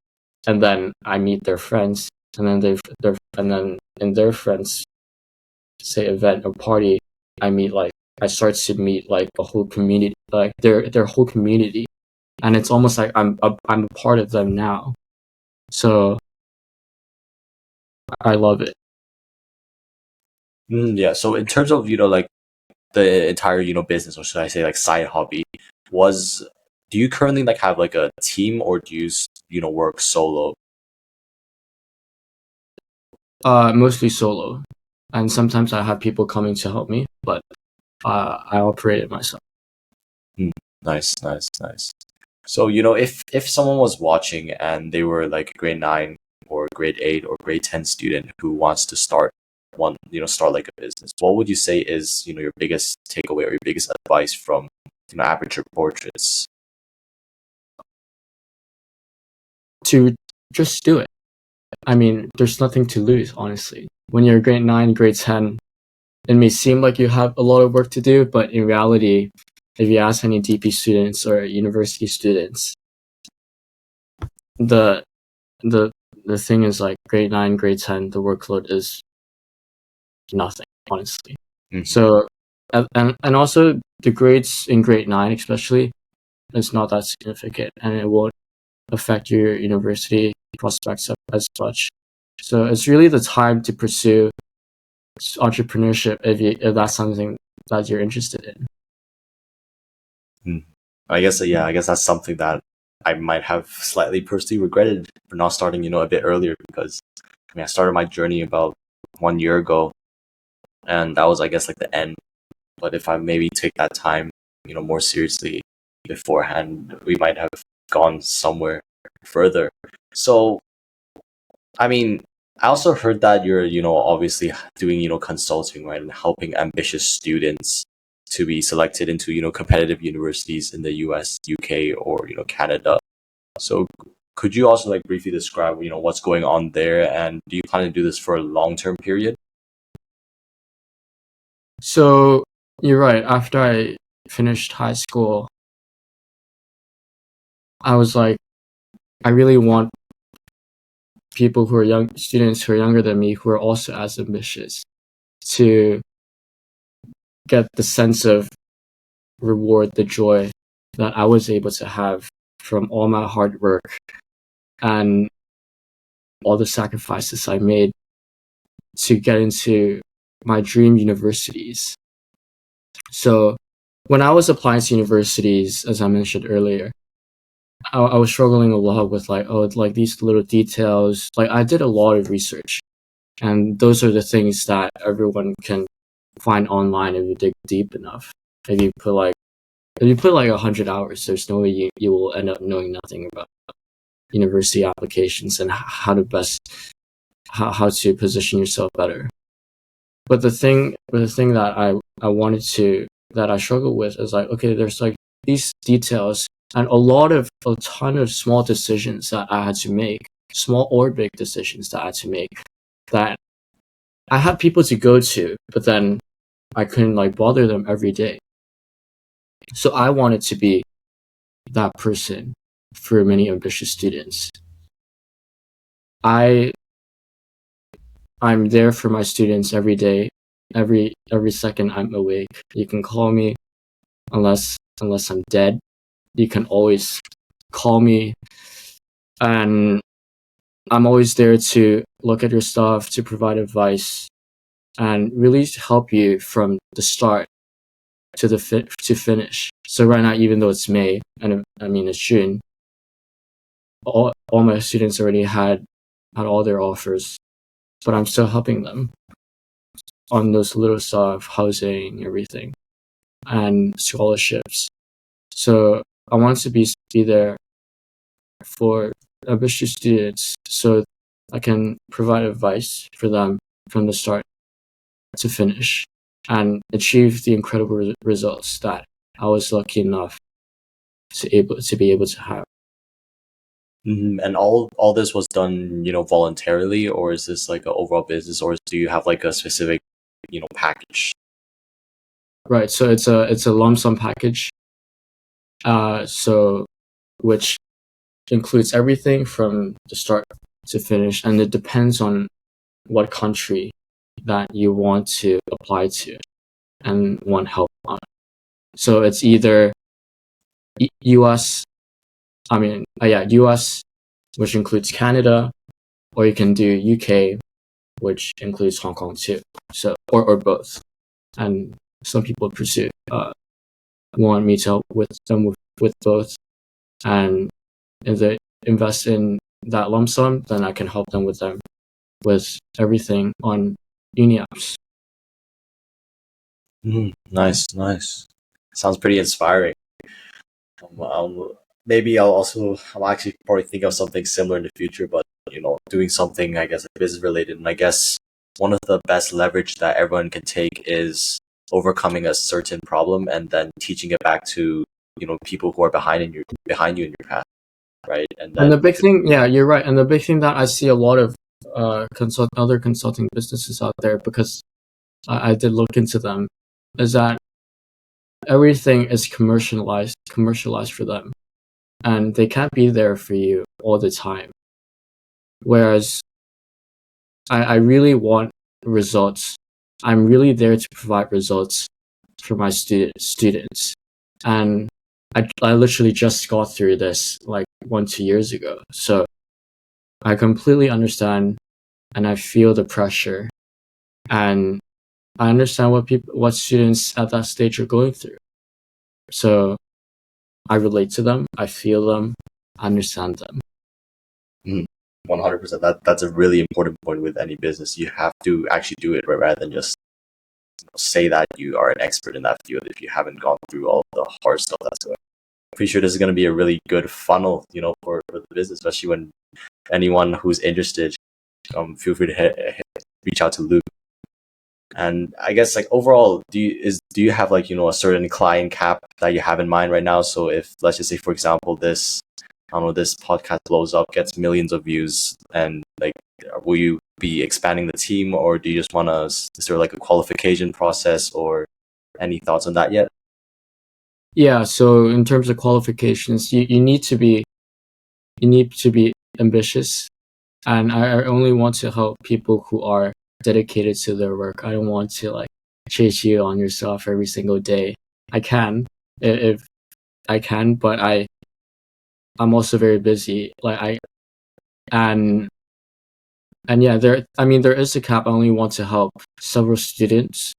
and then I meet their friends, and then in their friends say event or party, I start to meet like a whole community, like their whole community, and it's almost like I'm a part of them now. So I love it. Yeah. So in terms of like the entire business, or should I say like side hobby, do you currently like have like a team, or do you work solo? Mostly solo, and sometimes I have people coming to help me, but I operate it myself. Nice. So if someone was watching and they were like a grade 9 or grade 8 or grade 10 student who wants to start like a business, what would you say is your biggest takeaway or your biggest advice from Aperture Portraits? To just do it. I mean, there's nothing to lose, honestly. When you're grade 9, grade 10, it may seem like you have a lot of work to do, but in reality, if you ask any DP students or university students, the thing is, like, grade 9, grade 10, the workload is nothing, honestly. So, and also the grades in grade 9 especially, it's not that significant, and it won't affect your university prospects as much. So it's really the time to pursue entrepreneurship if that's something that you're interested in. I guess that's something that I might have slightly personally regretted for not starting a bit earlier, because I started my journey about 1 year ago, and that was, I guess, like the end. But if I maybe take that time more seriously beforehand, we might have gone somewhere further. So I mean, I also heard that you're obviously doing consulting, right, and helping ambitious students to be selected into competitive universities in the US, UK, or Canada. So could you also like briefly describe what's going on there, and do you plan to do this for a long-term period? So you're right. After I finished high school, I was like, I really want people who are students who are younger than me, who are also as ambitious, to get the sense of reward, the joy that I was able to have from all my hard work and all the sacrifices I made to get into my dream universities. So when I was applying to universities, as I mentioned earlier, I was struggling a lot with like these little details. Like I did a lot of research, and those are the things that everyone can find online if you dig deep enough. If you put like 100 hours, there's no way you will end up knowing nothing about university applications and how to position yourself better. But the thing that I struggle with is like, okay, there's like these details and a ton of small decisions that I had to make, small or big decisions that I had to make, that I had people to go to, but then I couldn't like bother them every day. So I wanted to be that person for many ambitious students. I'm there for my students every day, every second I'm awake. You can call me unless I'm dead. You can always call me, and I'm always there to look at your stuff, to provide advice, and really help you from the start to to finish. So right now, even though it's May, and I mean it's June, all my students already had all their offers, but I'm still helping them on those little stuff, housing, everything, and scholarships. So I want to be there for ambitious students, so I can provide advice for them from the start to finish and achieve the incredible results that I was lucky enough to be able to have. And all this was done, voluntarily, or is this like an overall business, or do you have like a specific, package? Right. So it's a lump sum package. So which includes everything from the start to finish, and it depends on what country that you want to apply to and want help on. So it's either US, US, which includes Canada, or you can do UK, which includes Hong Kong too. So or both. And some people pursue want me to help with them with both, and if they invest in that lump sum, then I can help them with everything on uni apps. Nice. Sounds pretty inspiring. Maybe I'll actually probably think of something similar in the future, but doing something, I guess, business related. And I guess one of the best leverage that everyone can take is overcoming a certain problem and then teaching it back to people who are behind you in your path, right? And the big thing, yeah, you're right. And the big thing that I see a lot of other consulting businesses out there, because I did look into them, is that everything is commercialized for them, and they can't be there for you all the time. Whereas I really want results. I'm really there to provide results for my students. And I literally just got through this like 1-2 years ago. So I completely understand, and I feel the pressure, and I understand what students at that stage are going through. So I relate to them, I feel them, I understand them. 100%. That's a really important point with any business. You have to actually do it, right, rather than just say that you are an expert in that field if you haven't gone through all the hard stuff that's going on. I'm pretty sure this is going to be a really good funnel, for the business, especially when anyone who's interested, feel free to reach out to Luke. And I guess, like, overall, do you have like a certain client cap that you have in mind right now? So if, let's just say, for example, this podcast blows up, gets millions of views, and like, will you be expanding the team, or do you just want to? Is there like a qualification process, or any thoughts on that yet? Yeah. So in terms of qualifications, you need to be ambitious, and I only want to help people who are dedicated to their work. I don't want to like chase you on your stuff every single day. I can if I can, but I'm also very busy. And yeah, there is a cap. I only want to help several students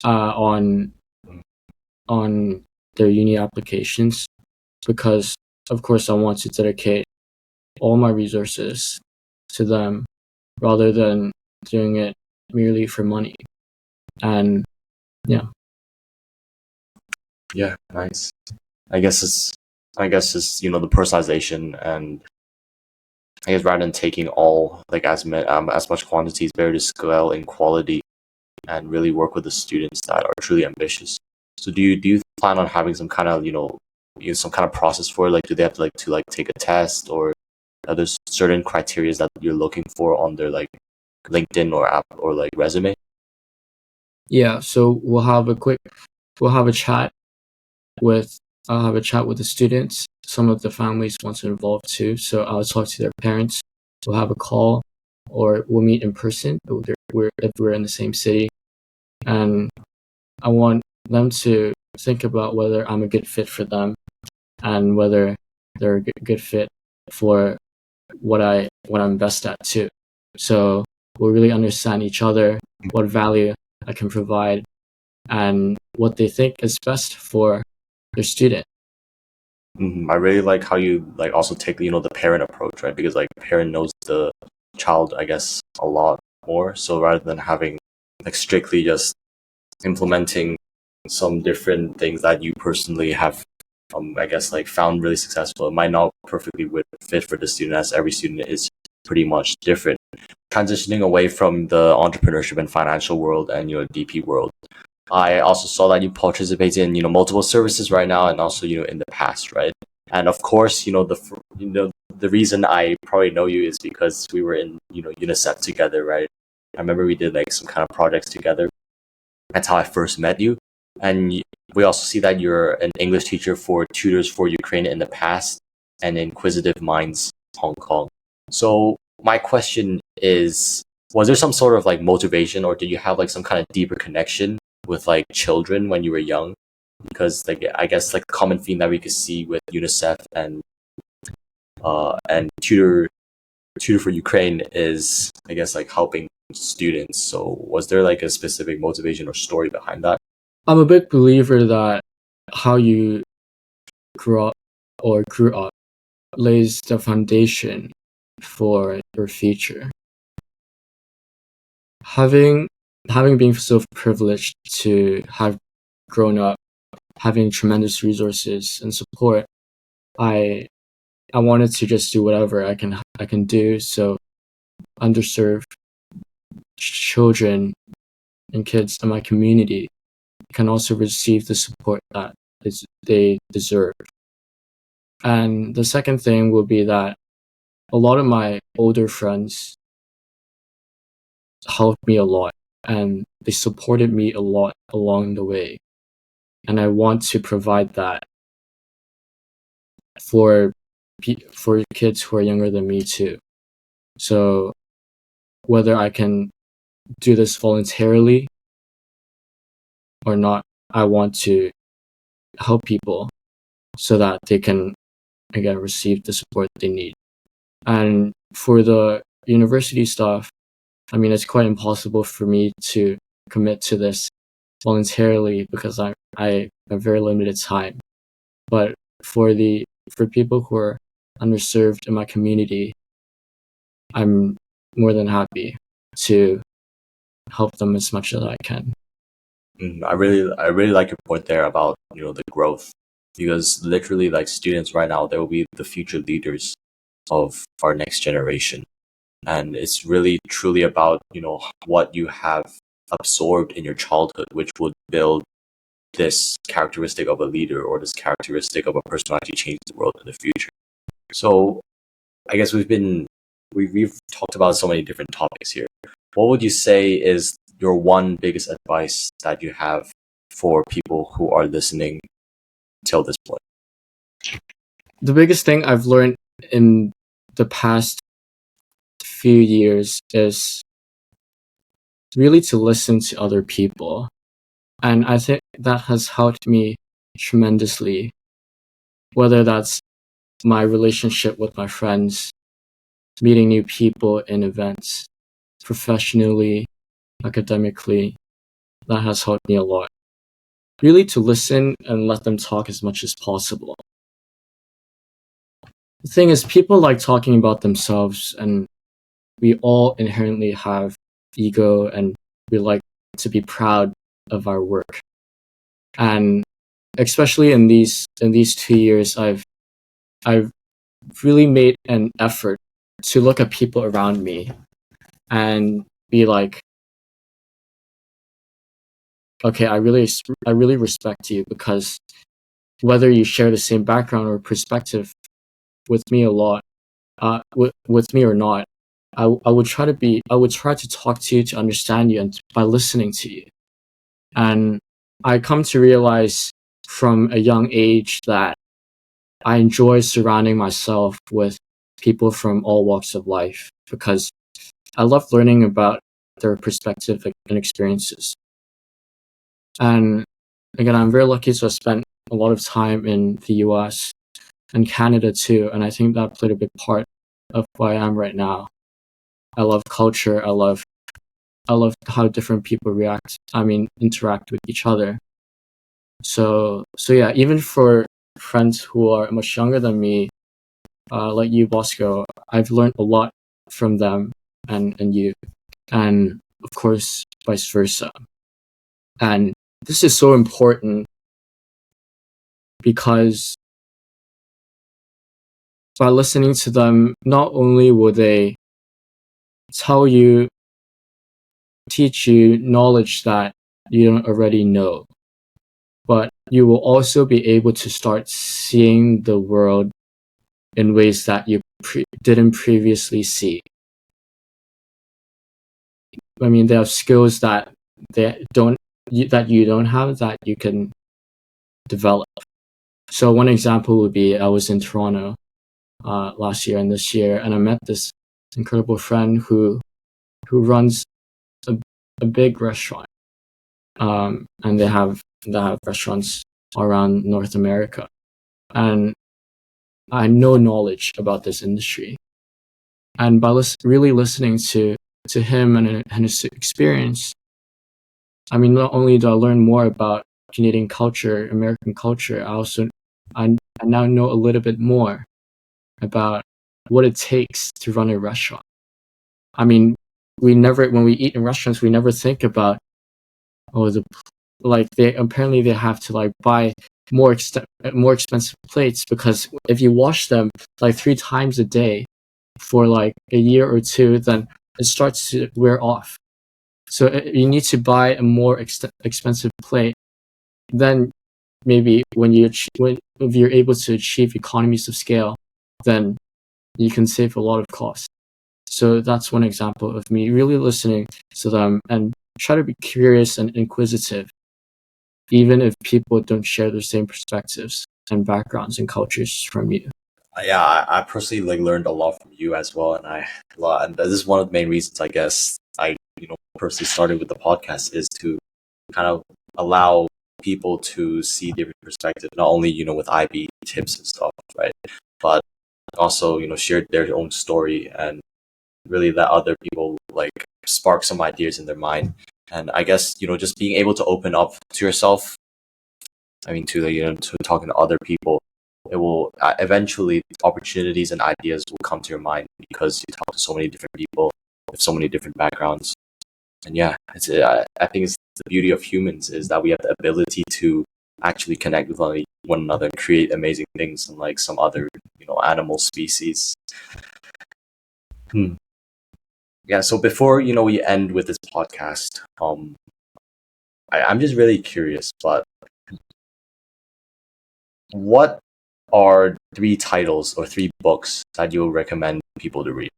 on their uni applications, because of course I want to dedicate all my resources to them rather than doing it merely for money. And yeah. Yeah, nice. I guess it's the personalization, and I guess rather than taking all like as much quantity, it's better to scale in quality and really work with the students that are truly ambitious. So do you plan on having some kind of some kind of process for it? Like, do they have to take a test, or are there certain criteria that you're looking for on their like LinkedIn or app or like resume? Yeah, so we'll have a chat with I'll have a chat with the students. Some of the families want to involve too, so I'll talk to their parents. We'll have a call, or we'll meet in person if we're in the same city, and I want them to think about whether I'm a good fit for them and whether they're a good fit for what I'm best at too. So we'll really understand each other, what value I can provide, and what they think is best for their student. I really like how you like also take the parent approach, right? Because like parent knows the child, I guess, a lot more. So rather than having like strictly just implementing some different things that you personally have, I guess, like found really successful, it might not perfectly fit for the student, as every student is pretty much different. Transitioning away from the entrepreneurship and financial world and DP world, I also saw that you participate in multiple services right now, and also in the past, right? And of course, the reason I probably know you is because we were in UNICEF together, right? I remember we did like some kind of projects together. That's how I first met you. And we also see that you're an English teacher for Tutors for Ukraine in the past, and Inquisitive Minds Hong Kong. So my question is, was there some sort of like motivation, or did you have like some kind of deeper connection with like children when you were young? Because like I guess like the common theme that we could see with UNICEF and Tutor for Ukraine is, I guess, like helping students. So was there like a specific motivation or story behind that? I'm a big believer that how you grew up lays the foundation for your future. Having been so privileged to have grown up having tremendous resources and support, I wanted to just do whatever I can do so underserved children and kids in my community can also receive the support that they deserve. And the second thing will be that a lot of my older friends helped me a lot and they supported me a lot along the way. And I want to provide that for kids who are younger than me too. So whether I can do this voluntarily or not, I want to help people so that they can again receive the support they need. And for the university stuff, I mean, it's quite impossible for me to commit to this voluntarily because I have very limited time. But for people who are underserved in my community, I'm more than happy to help them as much as I can. I really like your point there about the growth, because literally like students right now, they will be the future leaders of our next generation, and it's really truly about what you have absorbed in your childhood, which would build this characteristic of a leader, or this characteristic of a person who actually change the world in the future. So I guess we've talked about so many different topics here. What would you say is your one biggest advice that you have for people who are listening till this point? The biggest thing I've learned in the past few years is really to listen to other people. And I think that has helped me tremendously, whether that's my relationship with my friends, meeting new people in events, professionally, academically. That has helped me a lot. Really to listen and let them talk as much as possible. The thing is, people like talking about themselves, and we all inherently have ego and we like to be proud of our work. And especially in these 2 years, I've really made an effort to look at people around me and be like, okay, I really respect you, because whether you share the same background or perspective with me with me or not, I would try to talk to you, to understand you, and by listening to you. And I come to realize from a young age that I enjoy surrounding myself with people from all walks of life, because I love learning about their perspective and experiences. And again, I'm very lucky to have spent a lot of time in the US and Canada too, and I think that played a big part of who I am right now. I love culture. I love how different people interact with each other. So yeah, even for friends who are much younger than me, like you, Bosco, I've learned a lot from them and you, and of course, vice versa. And this is so important because by listening to them, not only will they teach you knowledge that you don't already know, but you will also be able to start seeing the world in ways that you didn't previously see. I mean, they have skills that you don't have that you can develop. So one example would be I was in Toronto last year and this year, and I met this incredible friend who runs a big restaurant, and they have restaurants around North America, and I had no knowledge about this industry, and by really listening to him and his experience, I mean, not only do I learn more about Canadian culture, American culture, I now know a little bit more about what it takes to run a restaurant. I mean, when we eat in restaurants, we never think about, they have to like buy more expensive plates, because if you wash them like 3 times a day for like a year or two, then it starts to wear off. So you need to buy a more expensive plate. Then maybe if you're able to achieve economies of scale, then you can save a lot of costs. So that's one example of me really listening to them and try to be curious and inquisitive, even if people don't share the same perspectives and backgrounds and cultures from you. Yeah, I personally learned a lot from you as well, and this is one of the main reasons I guess I personally started with the podcast, is to kind of allow people to see different perspectives, not only with IB tips and stuff, right, but also share their own story and really let other people like spark some ideas in their mind. And I guess just being able to open up to yourself, to talking to other people, it will eventually opportunities and ideas will come to your mind because you talk to so many different people with so many different backgrounds. And yeah, I think it's the beauty of humans, is that we have the ability to actually connect with one another and create amazing things, unlike some other animal species. Yeah, so before we end with this podcast, I'm just really curious, but what are 3 titles or 3 books that you would recommend people to read?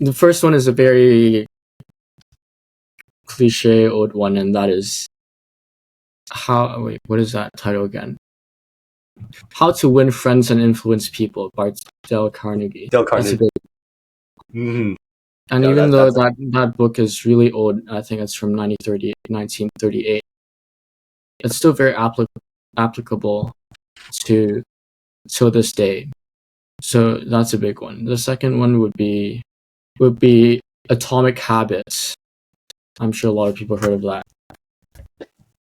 The first one is a very cliche old one, and that is what is that title again? How to Win Friends and Influence People by Dale Carnegie. Mm-hmm. And Yeah, even though that book is really old, I think it's from 1938, it's still very applicable to this day. So that's a big one. The second one would be Atomic Habits. I'm sure a lot of people heard of that.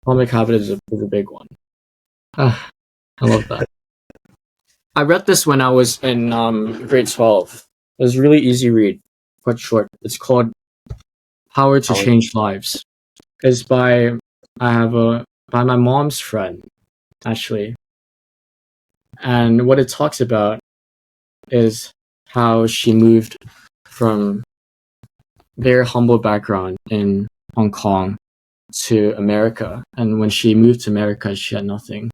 Atomic Habits is a big one. I love that. I read this when I was in grade 12. It was a really easy read, quite short. It's called Power to Change Lives. It's by my mom's friend, actually. And what it talks about is how she moved from very humble background in Hong Kong to America. And when she moved to America, she had nothing.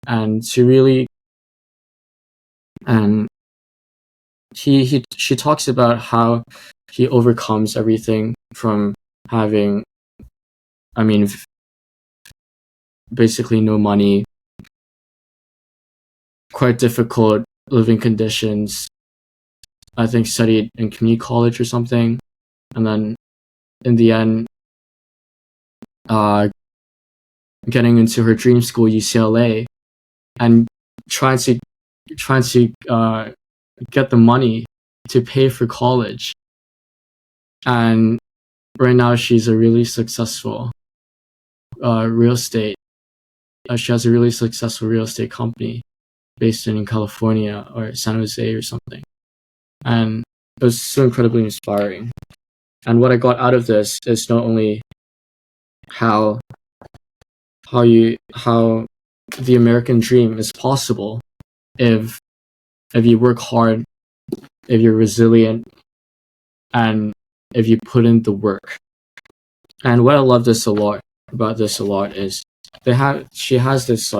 And she talks about how he overcomes everything from having, basically no money, quite difficult living conditions. I think studied in community college or something. And then in the end, uh, getting into her dream school, UCLA, and trying to get the money to pay for college. And right now she's a really successful real estate. She has a really successful real estate company based in California or San Jose or something. And it was so incredibly inspiring. And what I got out of this is not only how the American dream is possible if you work hard, if you're resilient, and if you put in the work. And what I love about this a lot is she has this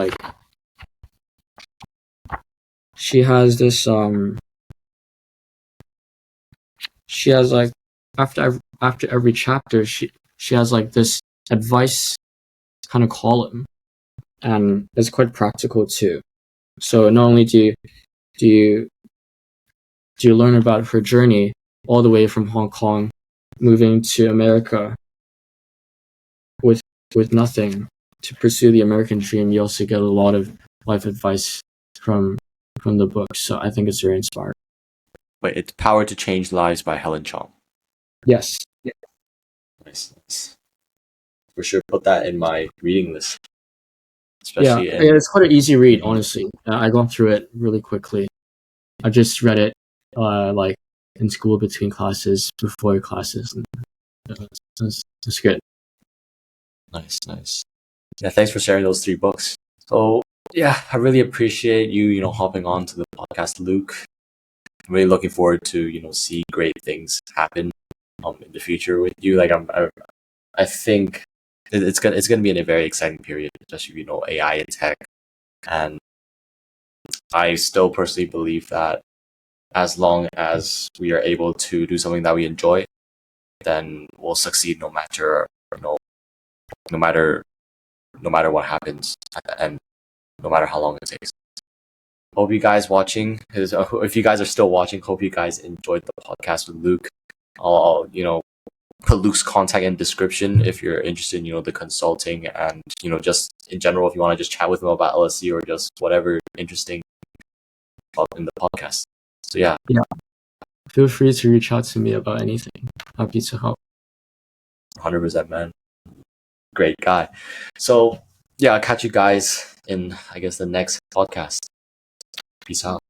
after every chapter she has like this advice kind of column, and it's quite practical too. So not only do you learn about her journey all the way from Hong Kong moving to America with nothing to pursue the American dream, you also get a lot of life advice from the book. So I think it's very inspiring. Wait, it's Power to Change Lives by Helen Chong. Yes. Nice. For sure, put that in my reading list. Especially it's quite an easy read, honestly. I got through it really quickly. I just read it like in school between classes, before classes. It's good. Nice. Yeah, thanks for sharing those 3 books. So yeah, I really appreciate you hopping on to the podcast, Luke. I'm really looking forward to see great things happen in the future with you. Like I think it's gonna be in a very exciting period, especially AI and tech. And I still personally believe that as long as we are able to do something that we enjoy, then we'll succeed no matter what happens at the end, no matter how long it takes. Hope you guys watching if you guys are still watching, hope you guys enjoyed the podcast with Luke. I'll put Luke's contact in description if you're interested in the consulting and just in general, if you want to just chat with him about LSE or just whatever interesting in the podcast. So yeah. Feel free to reach out to me about anything. Happy to help. 100%, man. Great guy. So yeah, I'll catch you guys in, I guess, the next podcast. Peace out.